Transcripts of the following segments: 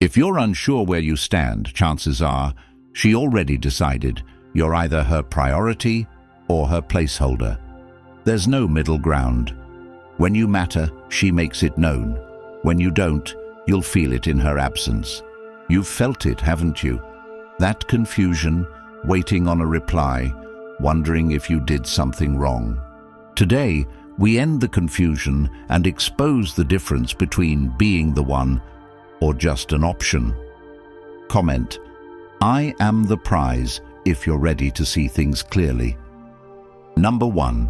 If you're unsure where you stand, chances are she already decided you're either her priority or her placeholder. There's no middle ground. When you matter, she makes it known. When you don't, you'll feel it in her absence. You've felt it, haven't you? That confusion, waiting on a reply, wondering if you did something wrong. Today, we end the confusion and expose the difference between being the one or just an option. Comment, I am the prize if you're ready to see things clearly. Number 1.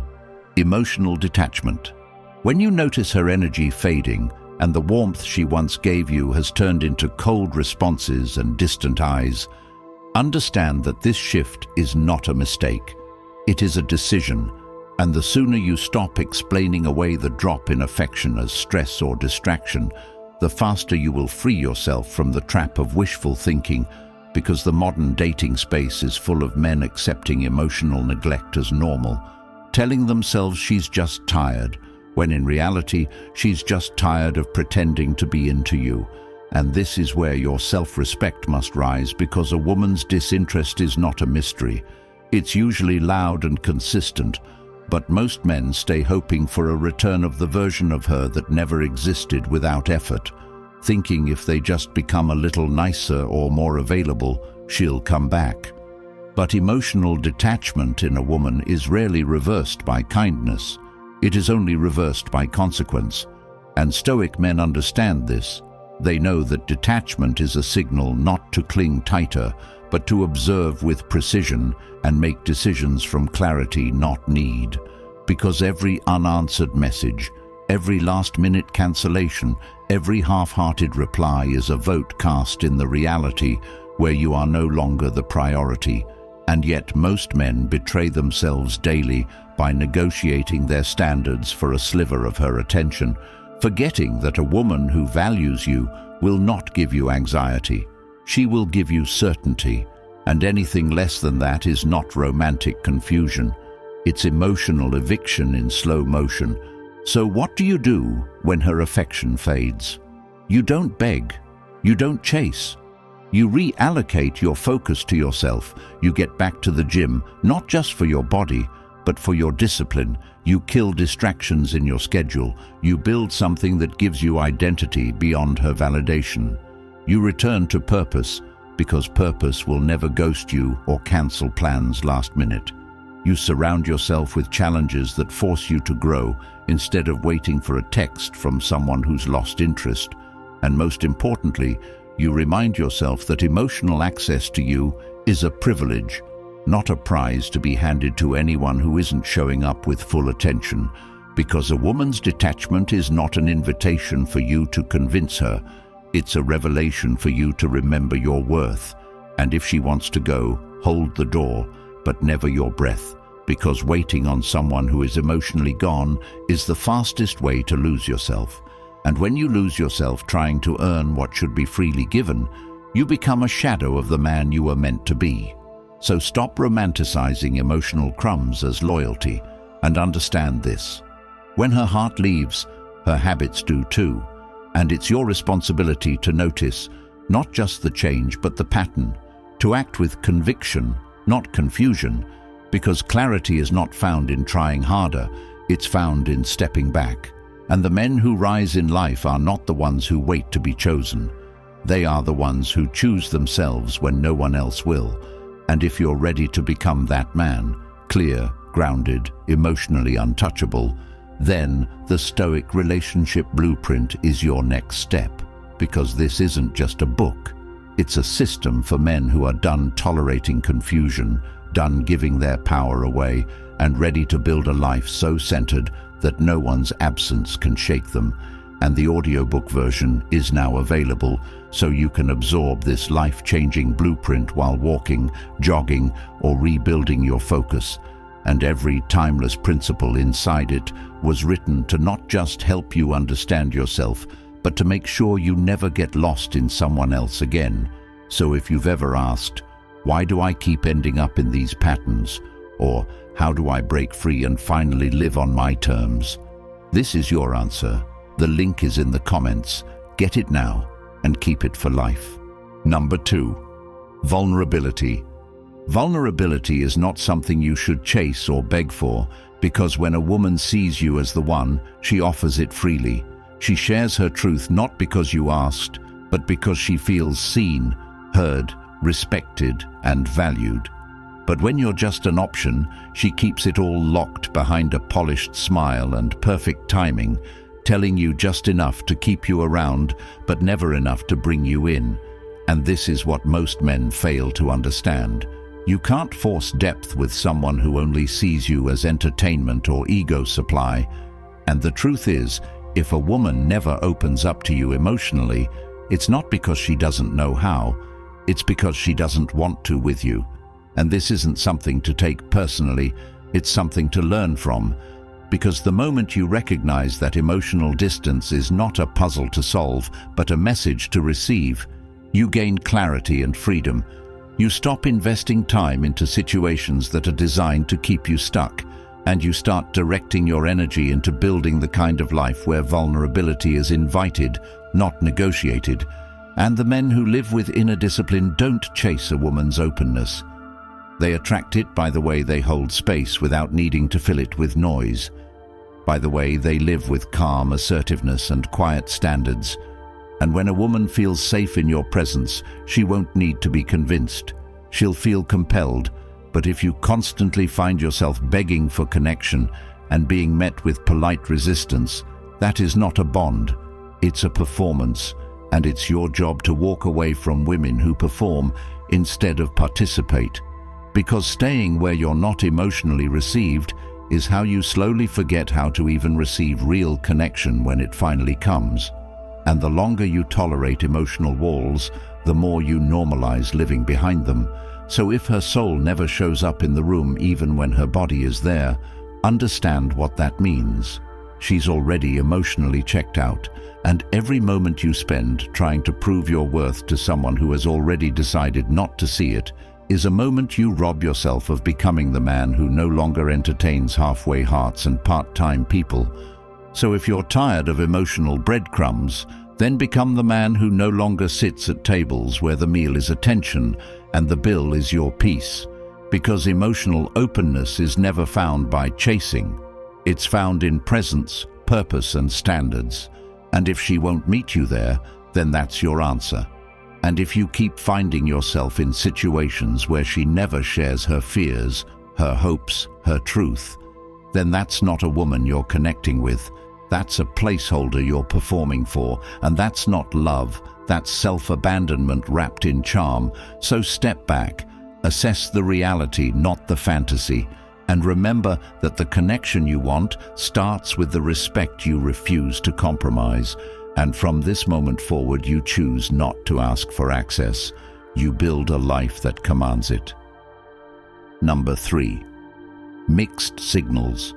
Emotional detachment. When you notice her energy fading and the warmth she once gave you has turned into cold responses and distant eyes, understand that this shift is not a mistake. It is a decision, and the sooner you stop explaining away the drop in affection as stress or distraction, the faster you will free yourself from the trap of wishful thinking, because the modern dating space is full of men accepting emotional neglect as normal, telling themselves she's just tired, when in reality she's just tired of pretending to be into you. And this is where your self-respect must rise, because a woman's disinterest is not a mystery. It's usually loud and consistent, but most men stay hoping for a return of the version of her that never existed without effort, thinking if they just become a little nicer or more available, she'll come back. But emotional detachment in a woman is rarely reversed by kindness. It is only reversed by consequence. And Stoic men understand this. They know that detachment is a signal not to cling tighter, but to observe with precision and make decisions from clarity, not need. Because every unanswered message, every last-minute cancellation, every half-hearted reply is a vote cast in the reality where you are no longer the priority. And yet most men betray themselves daily by negotiating their standards for a sliver of her attention, forgetting that a woman who values you will not give you anxiety. She will give you certainty, and anything less than that is not romantic confusion. It's emotional eviction in slow motion. So what do you do when her affection fades? You don't beg. You don't chase. You reallocate your focus to yourself. You get back to the gym, not just for your body, but for your discipline. You kill distractions in your schedule. You build something that gives you identity beyond her validation. You return to purpose, because purpose will never ghost you or cancel plans last minute. You surround yourself with challenges that force you to grow instead of waiting for a text from someone who's lost interest. And most importantly, you remind yourself that emotional access to you is a privilege, not a prize to be handed to anyone who isn't showing up with full attention, because a woman's detachment is not an invitation for you to convince her. It's a revelation for you to remember your worth. And if she wants to go, hold the door, but never your breath, because waiting on someone who is emotionally gone is the fastest way to lose yourself. And when you lose yourself trying to earn what should be freely given, you become a shadow of the man you were meant to be. So stop romanticizing emotional crumbs as loyalty, and understand this. When her heart leaves, her habits do too. And it's your responsibility to notice not just the change, but the pattern, to act with conviction, not confusion, because clarity is not found in trying harder, it's found in stepping back. And the men who rise in life are not the ones who wait to be chosen. They are the ones who choose themselves when no one else will. And if you're ready to become that man, clear, grounded, emotionally untouchable, then the Stoic relationship blueprint is your next step. Because this isn't just a book. It's a system for men who are done tolerating confusion, done giving their power away, and ready to build a life so centered that no one's absence can shake them. And the audiobook version is now available, so you can absorb this life-changing blueprint while walking, jogging, or rebuilding your focus. And every timeless principle inside it was written to not just help you understand yourself, but to make sure you never get lost in someone else again. So if you've ever asked, why do I keep ending up in these patterns? Or how do I break free and finally live on my terms? This is your answer. The link is in the comments. Get it now. and keep it for life. Number 2. Vulnerability. Vulnerability is not something you should chase or beg for, because when a woman sees you as the one, she offers it freely. She shares her truth not because you asked, but because she feels seen, heard, respected, and valued. But when you're just an option, she keeps it all locked behind a polished smile and perfect timing, telling you just enough to keep you around, but never enough to bring you in. And this is what most men fail to understand. You can't force depth with someone who only sees you as entertainment or ego supply. And the truth is, if a woman never opens up to you emotionally, it's not because she doesn't know how, it's because she doesn't want to with you. And this isn't something to take personally, it's something to learn from. Because the moment you recognize that emotional distance is not a puzzle to solve, but a message to receive, you gain clarity and freedom. You stop investing time into situations that are designed to keep you stuck, and you start directing your energy into building the kind of life where vulnerability is invited, not negotiated. And the men who live with inner discipline don't chase a woman's openness. They attract it by the way they hold space without needing to fill it with noise, by the way they live with calm assertiveness and quiet standards. And when a woman feels safe in your presence, she won't need to be convinced. She'll feel compelled. But if you constantly find yourself begging for connection and being met with polite resistance, that is not a bond. It's a performance, and it's your job to walk away from women who perform instead of participate. Because staying where you're not emotionally received is how you slowly forget how to even receive real connection when it finally comes. And the longer you tolerate emotional walls, the more you normalize living behind them. So if her soul never shows up in the room even when her body is there, understand what that means. She's already emotionally checked out, and every moment you spend trying to prove your worth to someone who has already decided not to see it is a moment you rob yourself of becoming the man who no longer entertains halfway hearts and part-time people. So if you're tired of emotional breadcrumbs, then become the man who no longer sits at tables where the meal is attention and the bill is your peace. Because emotional openness is never found by chasing. It's found in presence, purpose, and standards. And if she won't meet you there, then that's your answer. And if you keep finding yourself in situations where she never shares her fears, her hopes, her truth, then that's not a woman you're connecting with. That's a placeholder you're performing for, and that's not love, that's self-abandonment wrapped in charm. So step back, assess the reality, not the fantasy, and remember that the connection you want starts with the respect you refuse to compromise. And from this moment forward, you choose not to ask for access. You build a life that commands it. Number 3. Mixed signals.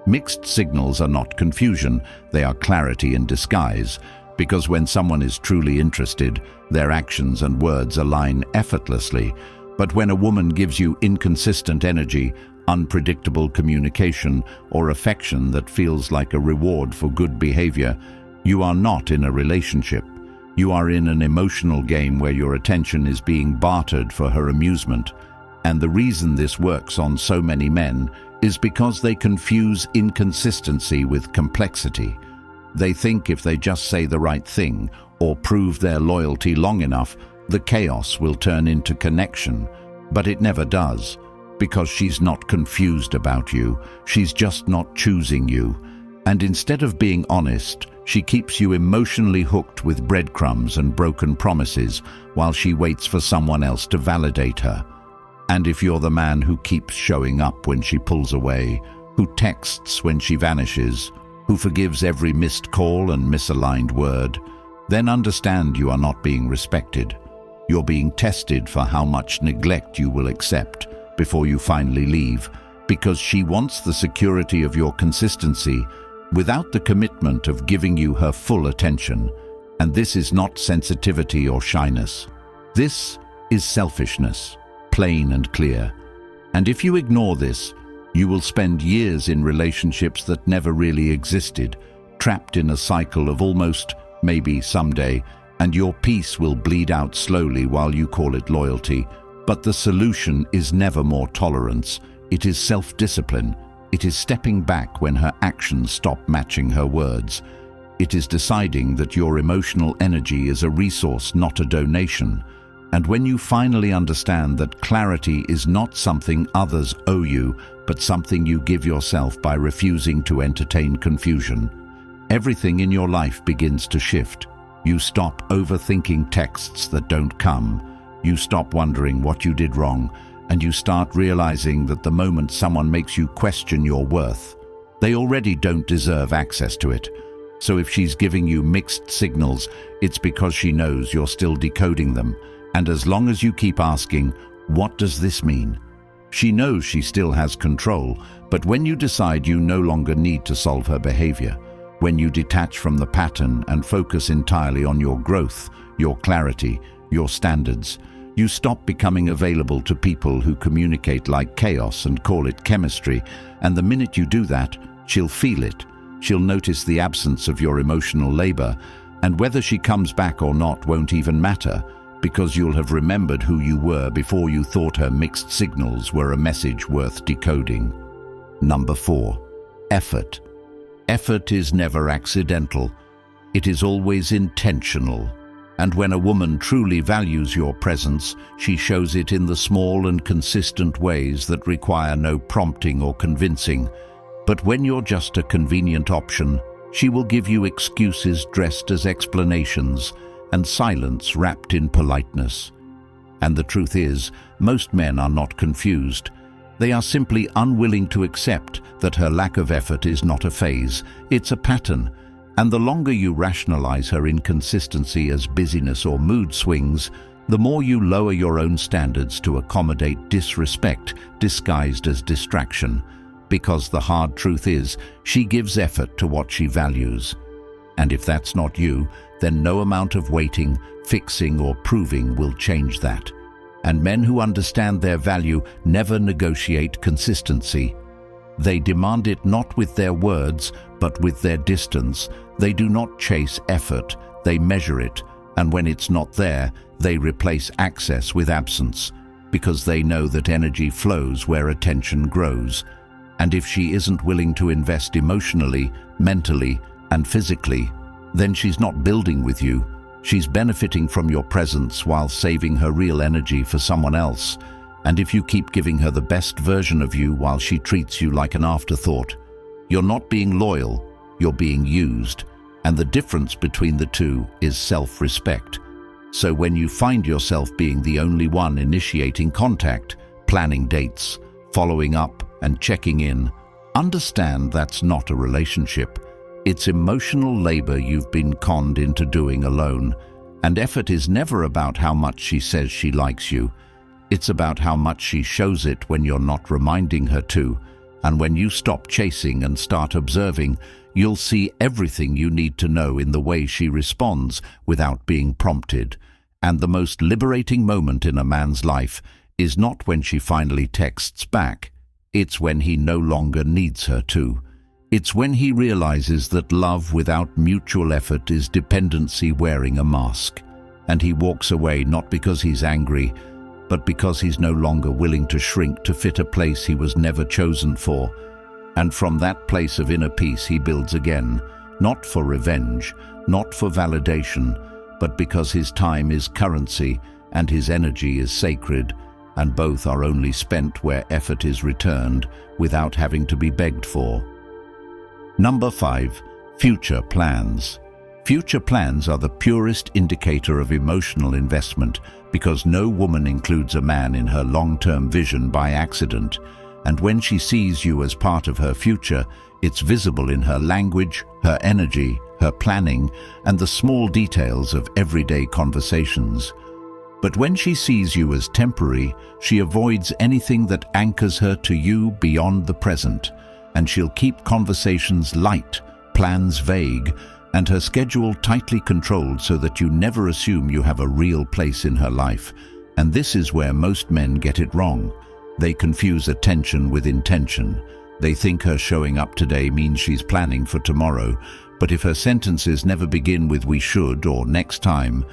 Mixed signals are not confusion, they are clarity in disguise, because when someone is truly interested, their actions and words align effortlessly. But when a woman gives you inconsistent energy, unpredictable communication, or affection that feels like a reward for good behavior, you are not in a relationship. You are in an emotional game where your attention is being bartered for her amusement. And the reason this works on so many men is because they confuse inconsistency with complexity. They think if they just say the right thing or prove their loyalty long enough, the chaos will turn into connection. But it never does, because she's not confused about you, she's just not choosing you. And instead of being honest, she keeps you emotionally hooked with breadcrumbs and broken promises while she waits for someone else to validate her. And if you're the man who keeps showing up when she pulls away, who texts when she vanishes, who forgives every missed call and misaligned word, then understand you are not being respected. You're being tested for how much neglect you will accept before you finally leave, because she wants the security of your consistency without the commitment of giving you her full attention. And this is not sensitivity or shyness. This is selfishness, plain and clear. And if you ignore this, you will spend years in relationships that never really existed, trapped in a cycle of almost, maybe someday, and your peace will bleed out slowly while you call it loyalty. But the solution is never more tolerance. It is self-discipline. It is stepping back when her actions stop matching her words. It is deciding that your emotional energy is a resource, not a donation. And when you finally understand that clarity is not something others owe you, but something you give yourself by refusing to entertain confusion, everything in your life begins to shift. You stop overthinking texts that don't come. You stop wondering what you did wrong, and you start realizing that the moment someone makes you question your worth, they already don't deserve access to it. So if she's giving you mixed signals, it's because she knows you're still decoding them. And as long as you keep asking, what does this mean? She knows she still has control, but when you decide you no longer need to solve her behavior, when you detach from the pattern and focus entirely on your growth, your clarity, your standards, you stop becoming available to people who communicate like chaos and call it chemistry. And the minute you do that, she'll feel it. She'll notice the absence of your emotional labor, and whether she comes back or not won't even matter, because you'll have remembered who you were before you thought her mixed signals were a message worth decoding. Number 4. Effort. Effort is never accidental. It is always intentional. And when a woman truly values your presence, she shows it in the small and consistent ways that require no prompting or convincing. But when you're just a convenient option, she will give you excuses dressed as explanations and silence wrapped in politeness. And the truth is, most men are not confused. They are simply unwilling to accept that her lack of effort is not a phase, it's a pattern. And the longer you rationalize her inconsistency as busyness or mood swings, the more you lower your own standards to accommodate disrespect disguised as distraction. Because the hard truth is, she gives effort to what she values. And if that's not you, then no amount of waiting, fixing, or proving will change that. And men who understand their value never negotiate consistency. They demand it not with their words, but with their distance. They do not chase effort, they measure it, and when it's not there, they replace access with absence, because they know that energy flows where attention grows. And if she isn't willing to invest emotionally, mentally, and physically, then she's not building with you. She's benefiting from your presence while saving her real energy for someone else. And if you keep giving her the best version of you while she treats you like an afterthought, you're not being loyal, you're being used. And the difference between the two is self-respect. So when you find yourself being the only one initiating contact, planning dates, following up, and checking in, understand that's not a relationship. It's emotional labor you've been conned into doing alone. And effort is never about how much she says she likes you. It's about how much she shows it when you're not reminding her to. And when you stop chasing and start observing, you'll see everything you need to know in the way she responds without being prompted. And the most liberating moment in a man's life is not when she finally texts back. It's when he no longer needs her to. It's when he realizes that love without mutual effort is dependency wearing a mask. And he walks away not because he's angry, but because he's no longer willing to shrink to fit a place he was never chosen for. And from that place of inner peace he builds again, not for revenge, not for validation, but because his time is currency and his energy is sacred, and both are only spent where effort is returned without having to be begged for. Number 5. Future plans. Future plans are the purest indicator of emotional investment, because no woman includes a man in her long-term vision by accident. And when she sees you as part of her future, it's visible in her language, her energy, her planning, and the small details of everyday conversations. But when she sees you as temporary, she avoids anything that anchors her to you beyond the present, and she'll keep conversations light, plans vague, and her schedule tightly controlled so that you never assume you have a real place in her life. And this is where most men get it wrong. They confuse attention with intention. They think her showing up today means she's planning for tomorrow, But if her sentences never begin with "we should" or "next time,"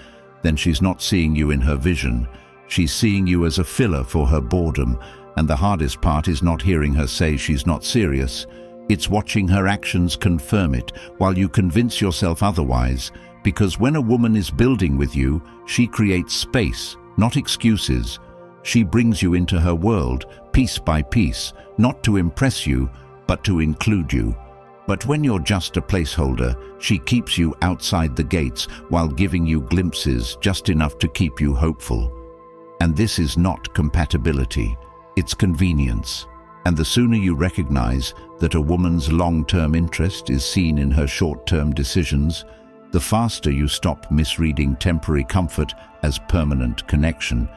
then she's not seeing you in her vision. She's seeing you as a filler for her boredom, and the hardest part is not hearing her say she's not serious. It's watching her actions confirm it while you convince yourself otherwise, because when a woman is building with you, she creates space, not excuses. She brings you into her world, piece by piece, not to impress you, but to include you. But when you're just a placeholder, she keeps you outside the gates while giving you glimpses just enough to keep you hopeful. And this is not compatibility, it's convenience. And the sooner you recognize that a woman's long-term interest is seen in her short-term decisions, the faster you stop misreading temporary comfort as permanent connection.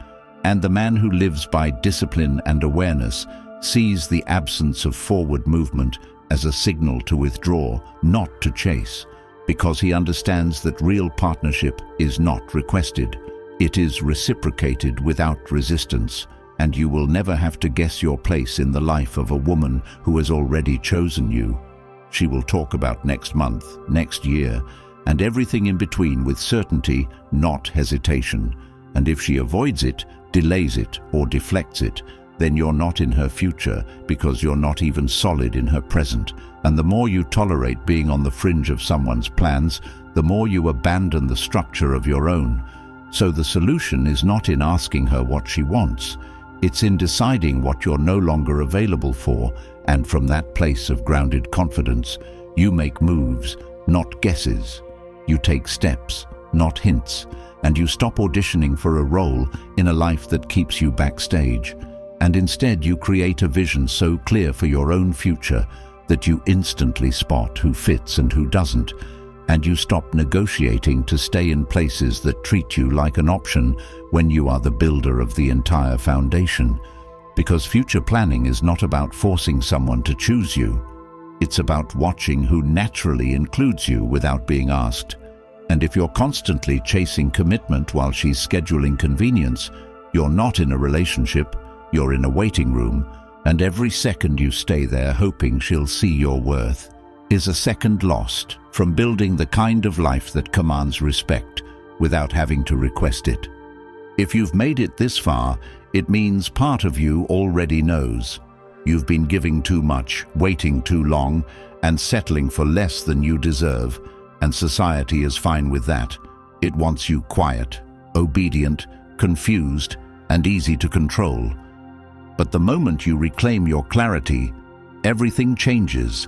And the man who lives by discipline and awareness sees the absence of forward movement as a signal to withdraw, not to chase, because he understands that real partnership is not requested. It is reciprocated without resistance, and you will never have to guess your place in the life of a woman who has already chosen you. She will talk about next month, next year, and everything in between with certainty, not hesitation. And if she avoids it, delays it, or deflects it, then you're not in her future because you're not even solid in her present. And the more you tolerate being on the fringe of someone's plans, the more you abandon the structure of your own. So the solution is not in asking her what she wants. It's in deciding what you're no longer available for, and from that place of grounded confidence, you make moves, not guesses. You take steps, not hints, and you stop auditioning for a role in a life that keeps you backstage. And instead you create a vision so clear for your own future that you instantly spot who fits and who doesn't, and you stop negotiating to stay in places that treat you like an option when you are the builder of the entire foundation. Because future planning is not about forcing someone to choose you. It's about watching who naturally includes you without being asked. And if you're constantly chasing commitment while she's scheduling convenience, you're not in a relationship, you're in a waiting room, and every second you stay there hoping she'll see your worth is a second lost from building the kind of life that commands respect without having to request it. If you've made it this far, it means part of you already knows. You've been giving too much, waiting too long, and settling for less than you deserve, and society is fine with that. It wants you quiet, obedient, confused, and easy to control. But the moment you reclaim your clarity, everything changes.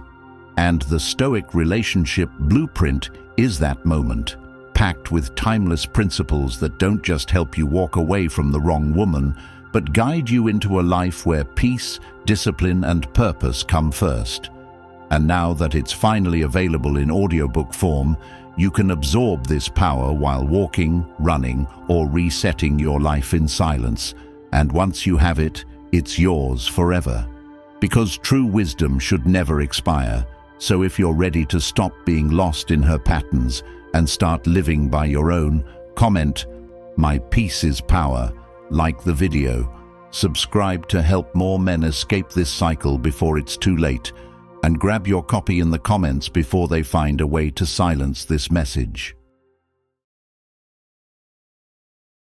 And the Stoic relationship blueprint is that moment, packed with timeless principles that don't just help you walk away from the wrong woman, but guide you into a life where peace, discipline, and purpose come first. And now that it's finally available in audiobook form, you can absorb this power while walking, running, or resetting your life in silence. And once you have it, it's yours forever. Because true wisdom should never expire. So if you're ready to stop being lost in her patterns and start living by your own, comment, "My peace is power," like the video. Subscribe to help more men escape this cycle before it's too late, and grab your copy in the comments before they find a way to silence this message.